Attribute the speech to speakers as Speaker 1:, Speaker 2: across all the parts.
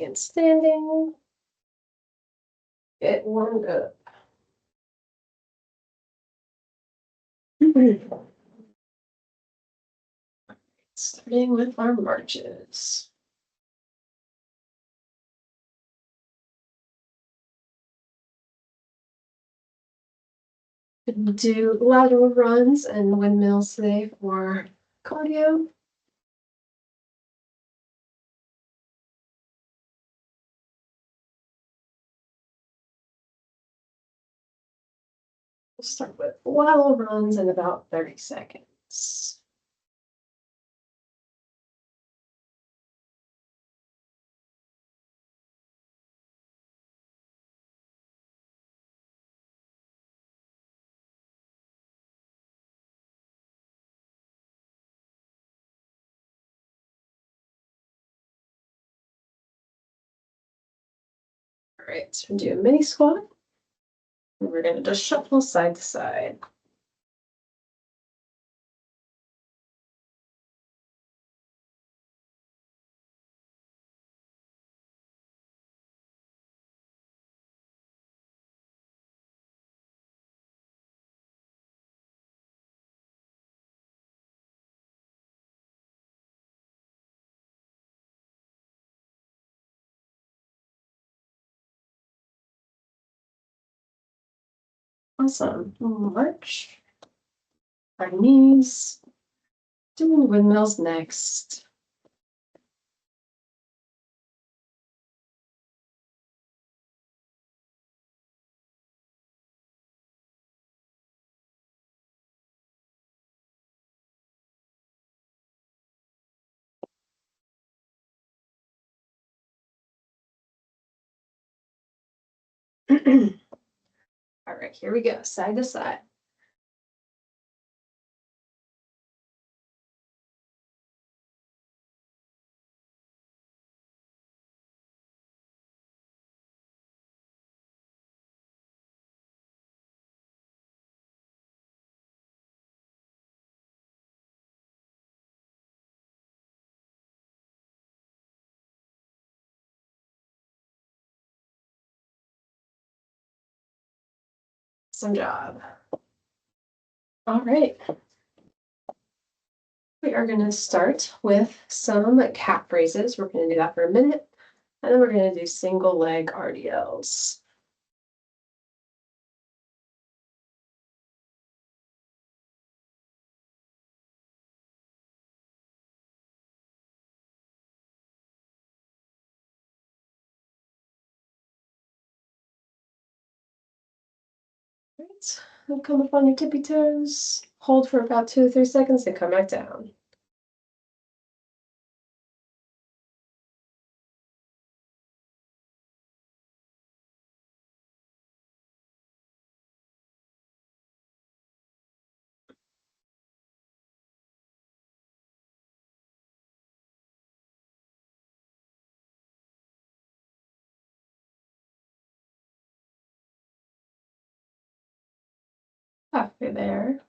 Speaker 1: And standing. Get warmed up. Starting with our marches. Do lateral runs and windmills today for cardio. We'll start with lateral runs in about 30 seconds. All right, so do a mini squat. And we're gonna just shuffle side to side. Awesome. March. Our knees. Doing windmills next. All right, here we go, side to side. Awesome job. All right. We are going to start with some calf raises. We're going to do that for a minute, and then we're going to do single leg RDLs. All right, and come up on your tippy toes. Hold for about 2 to 3 seconds, then come back down. Halfway there.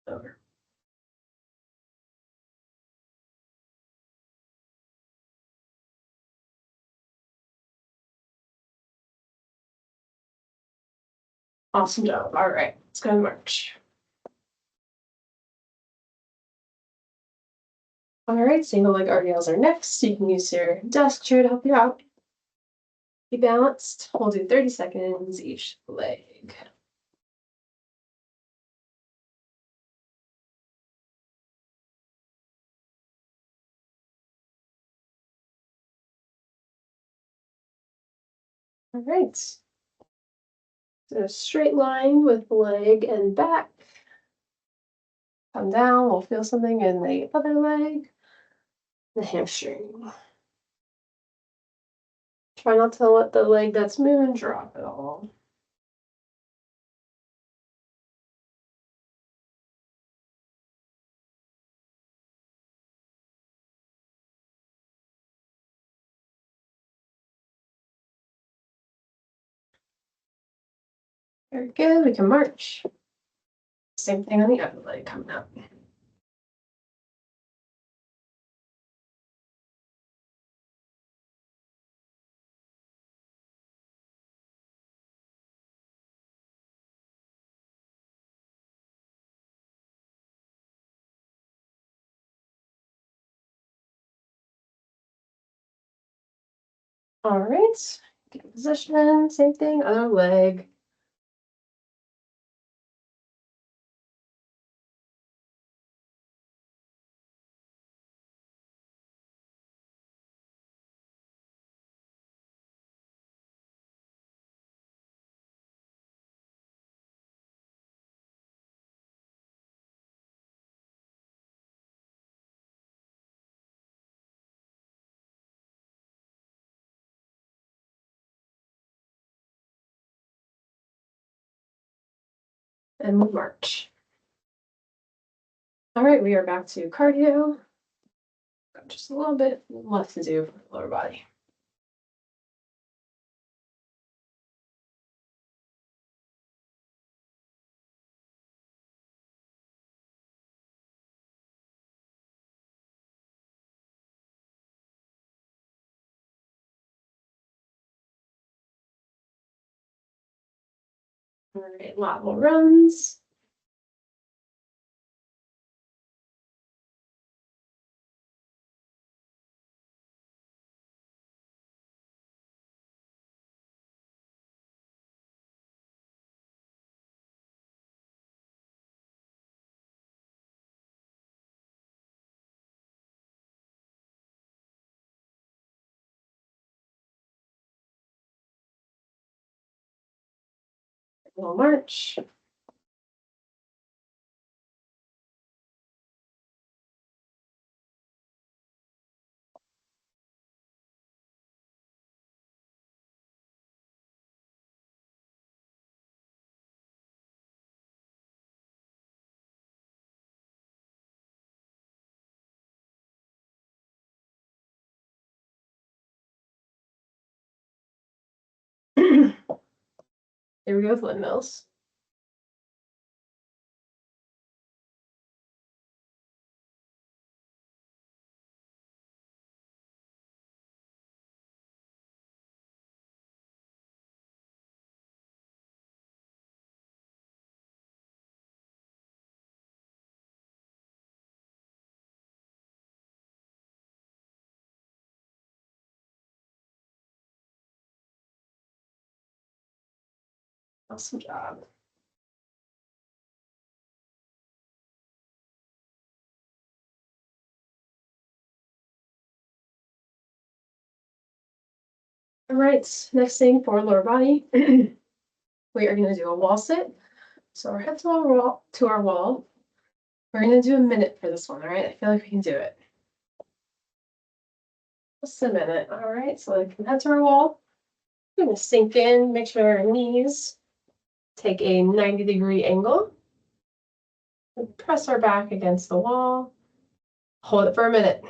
Speaker 1: Over. Awesome job. All right, let's go and march. All right, single leg RDLs are next. You can use your desk chair to help you out. Be balanced. We'll do 30 seconds each leg. All right. So straight line with leg and back. Come down, we'll feel something in the other leg, the hamstring. Try not to let the leg that's moving drop at all. Very good, we can march. Same thing on the other leg coming up. All right, get in position, same thing, other leg. And we'll march. All right, we are back to cardio. Got just a little bit left to do for the lower body. All right, lateral runs. We'll march. Here we go with windmills. Awesome job. All right, next thing for lower body, we are going to do a wall sit. So our head to our wall. We're going to do a minute for this one, all right? I feel like we can do it. Just a minute, all right? So like head to our wall. We're going to sink in, make sure our knees take a 90-degree angle. Press our back against the wall. Hold it for a minute.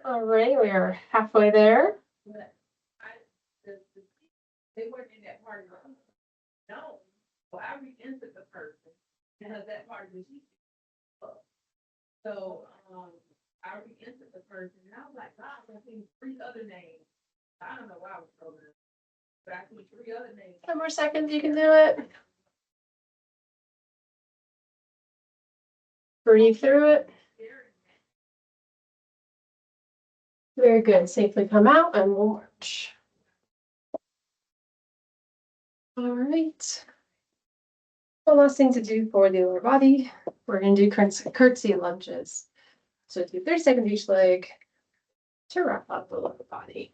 Speaker 1: All right, we are halfway there. They weren't in that part of the no. Well, I re-entered the person because that part was you. So I re-entered the person and I was like, God, I seen three other names. I don't know why I was over there, but I seen three other names. 10 more seconds, you can do it. Breathe through it. Very good. Safely come out and we'll march. All right. One last thing to do for the lower body. We're going to do curtsy lunges. So do 30 seconds each leg to wrap up the lower body.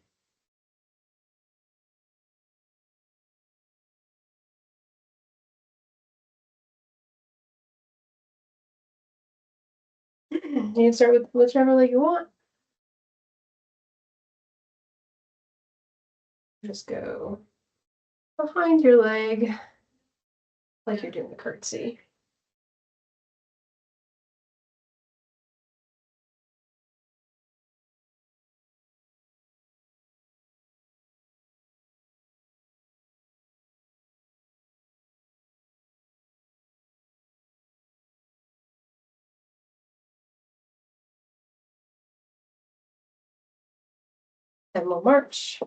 Speaker 1: You can start with whichever leg you want. Just go behind your leg like you're doing a curtsy. And we'll march.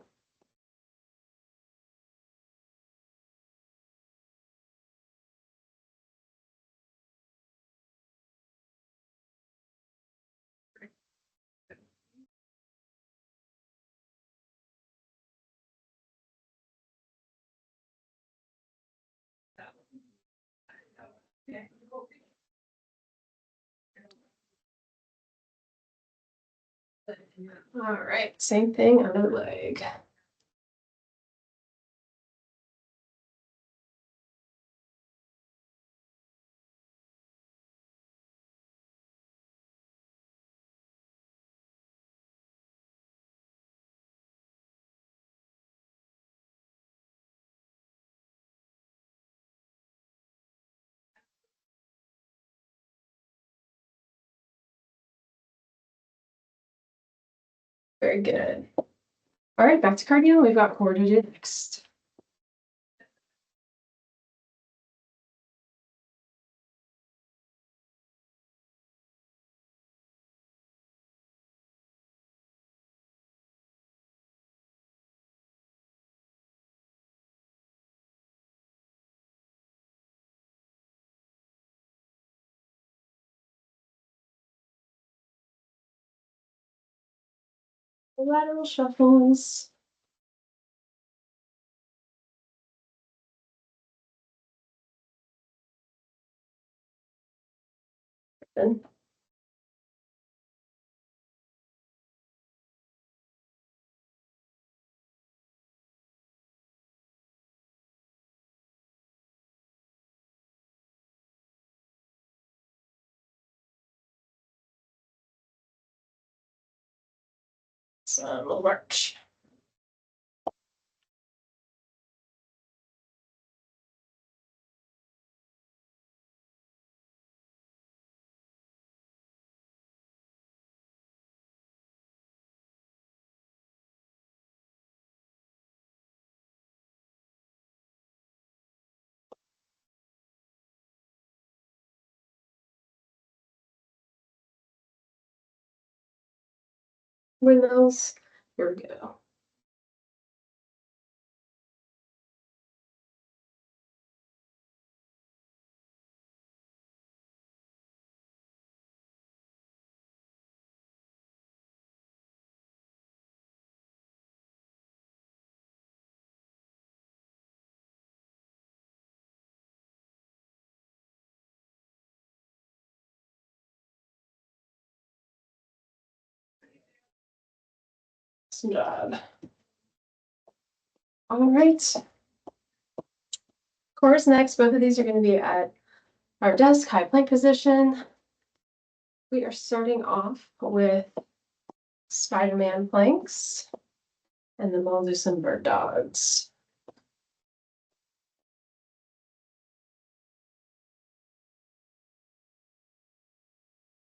Speaker 1: All right, same thing, other leg. Very good. All right, back to cardio. We've got core to do next. Lateral shuffles. Good. So we'll march. Windmills. Here we go. Awesome job. All right. Core's next. Both of these are going to be at our desk, high plank position. We are starting off with Spider-Man planks, and then we'll do some bird dogs.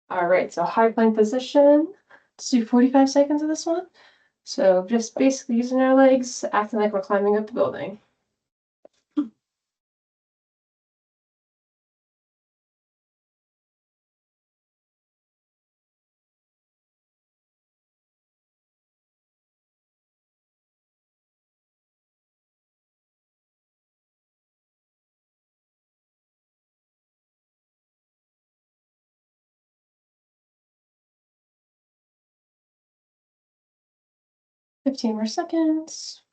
Speaker 1: All right, so high plank position. Let's do 45 seconds of this one. So just basically using our legs, acting like we're climbing up the building. Fifteen more seconds.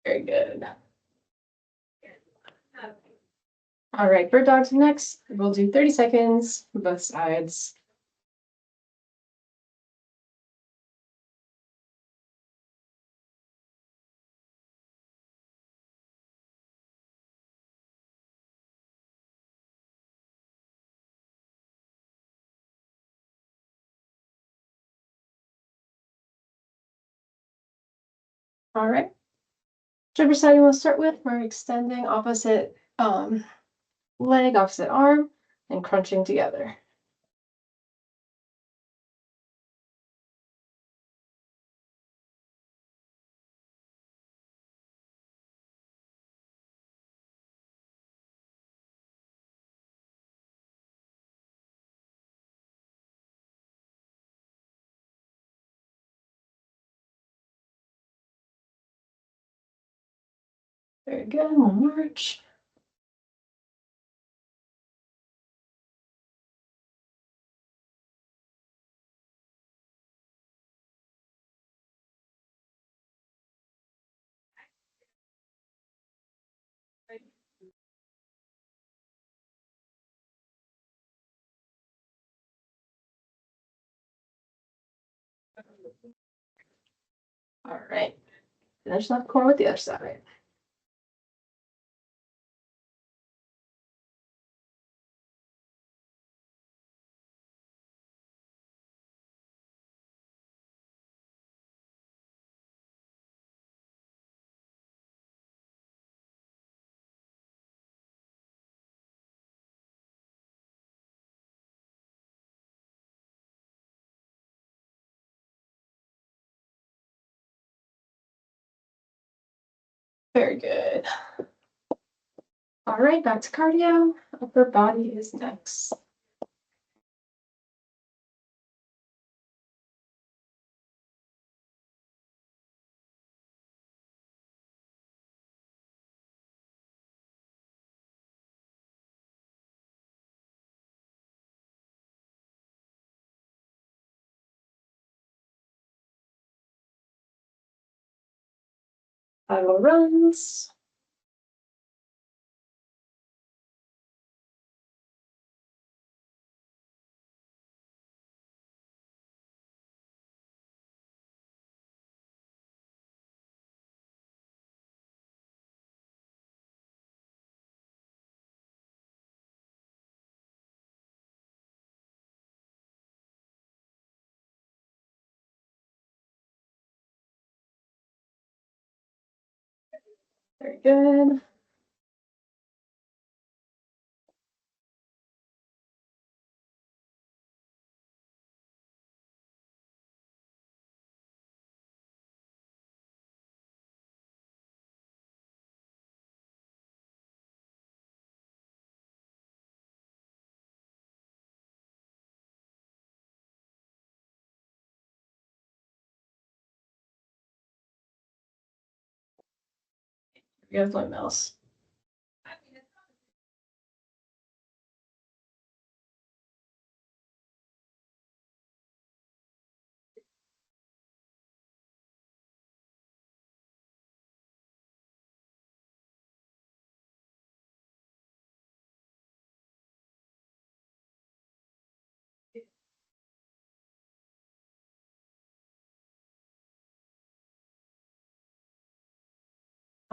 Speaker 1: Very good. All right, bird dogs next. We'll do 30 seconds for both sides. All right. Whichever side you want to start with, we're extending opposite leg, opposite arm, and crunching together. Very good. We'll march. All right. Finish left core with the other side. Very good. All right, back to cardio. Upper body is next. Idle runs. Very good. You have my mouse.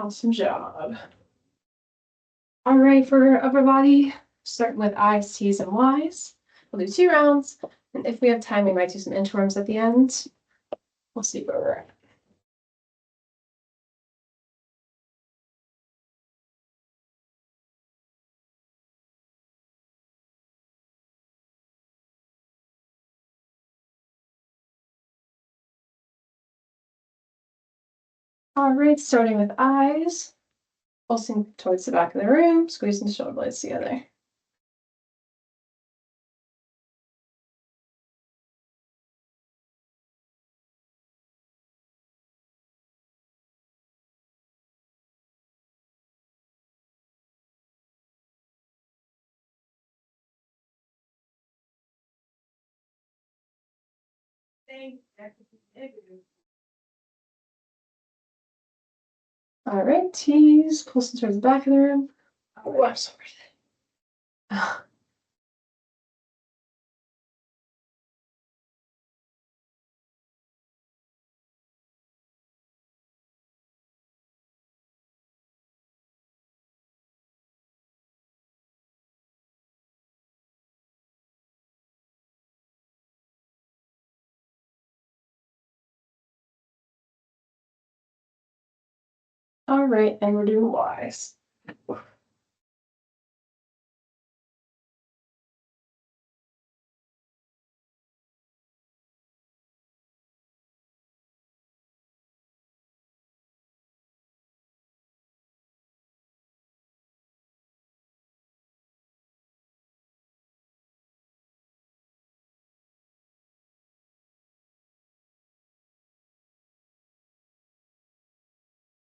Speaker 1: Awesome job. All right, for upper body, starting with I's, T's, and Y's. We'll do 2 rounds, and if we have time, we might do some inchworms at the end. We'll see where we're at. All right, starting with I's, pulsing towards the back of the room, squeezing the shoulder blades together. All right, T's, pulsing towards the back of the room. Oh, I'm sorry. All right, and we're doing Y's.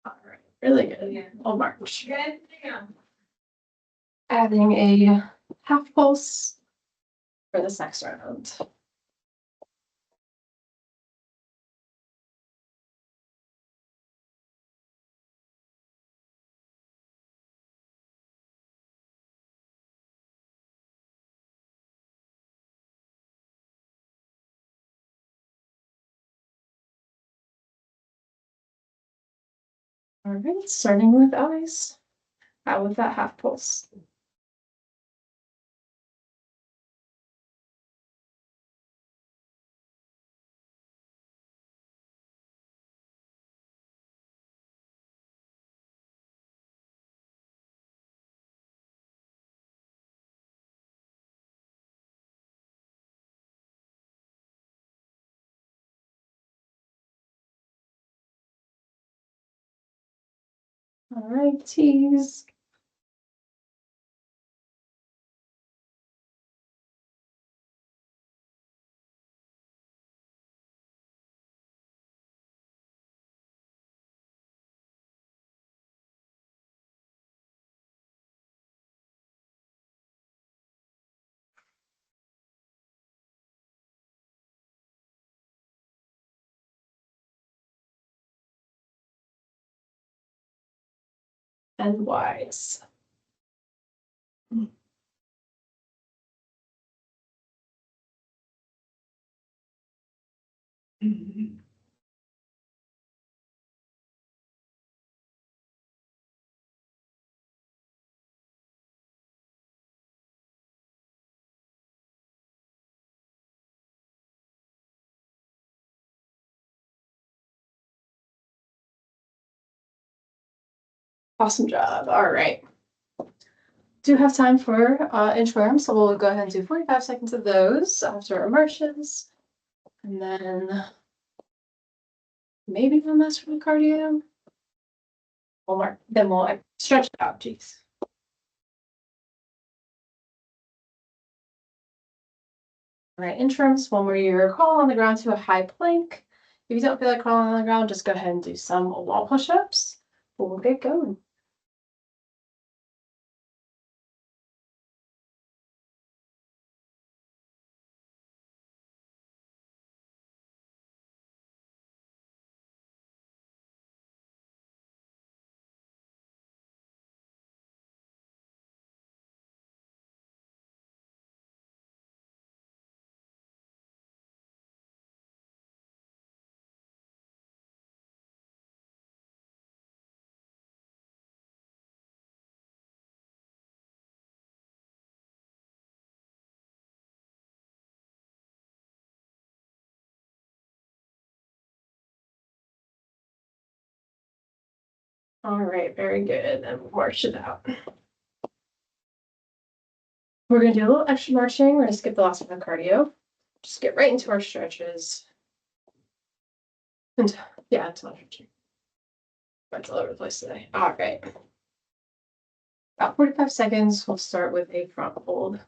Speaker 1: All right, really good. Yeah. I'll march. Good. Yeah. Adding a half pulse for this next round. All right, starting with eyes. Out with that half pulse. All right, tease. And Y's. Awesome job. All right. Do have time for inchworm, so we'll go ahead and do 45 seconds of those after our marches. And then maybe one last from the cardio. Then we'll stretch it out, geez. All right, interims, one where you're crawling on the ground to a high plank. If you don't feel like crawling on the ground, just go ahead and do some wall push-ups. We'll get going. All right, very good. And we'll march it out. We're gonna do a little extra marching. We're gonna skip the last one of cardio. Just get right into our stretches. And yeah, it's not stretching. It's all over the place today. All right. About 45 seconds. We'll start with a front fold.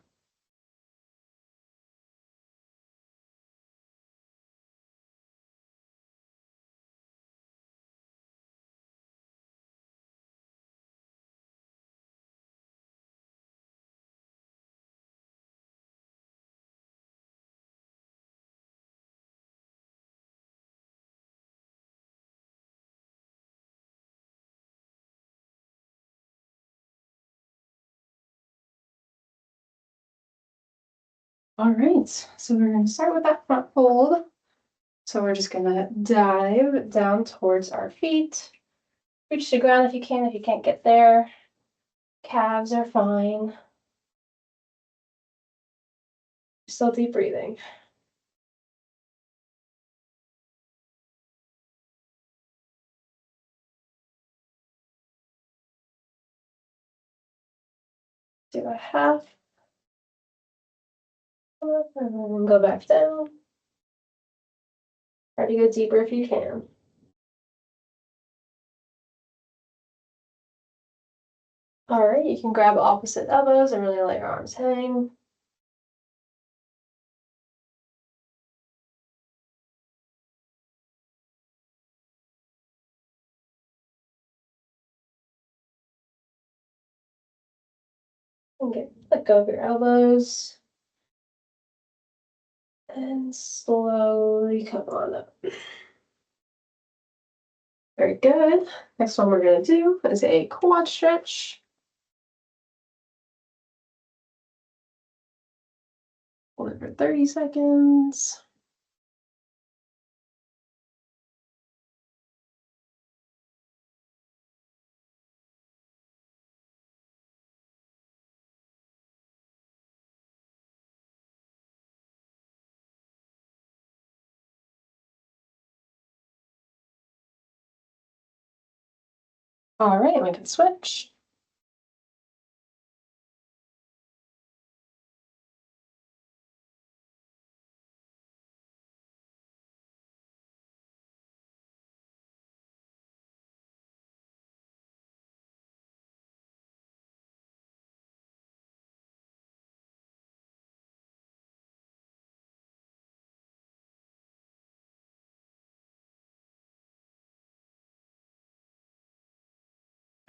Speaker 1: All right, so we're going to start with that front fold. So we're just going to dive down towards our feet. Reach the ground if you can. If you can't get there, calves are fine. Still deep breathing. do a half up and then go back down. Try to go deeper if you can. All right, you can grab opposite elbows and really let your arms hang. And let go of your elbows. And slowly come on up. Very good. Next one we're going to do is a quad stretch. Hold it for 30 seconds. All right, we can switch.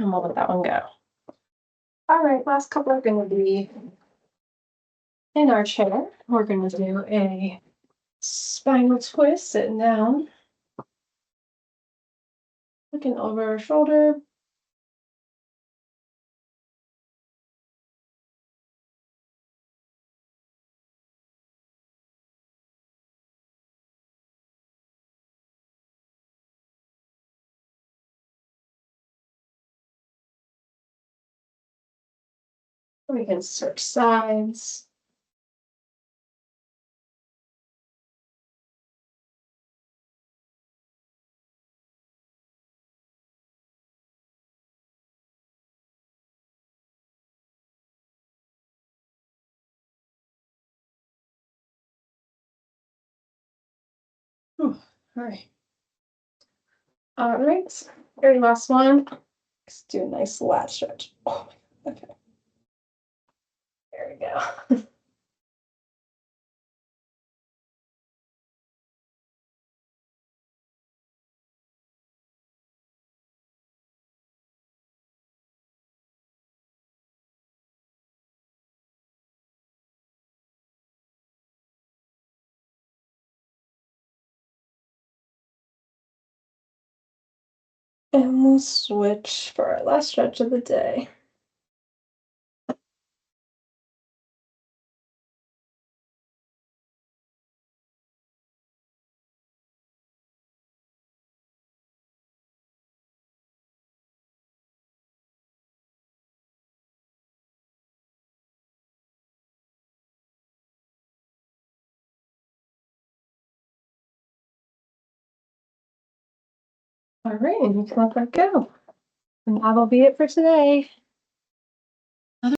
Speaker 1: And we'll let that one go. All right, last couple are going to be in our chair. We're going to do a spinal twist, sitting down, looking over our shoulder. We can switch sides. All right. All right. Very last one. Let's do a nice lat stretch. Oh, okay. There we go. And we'll switch for our last stretch of the day. All right, and you can let that go. And that'll be it for today.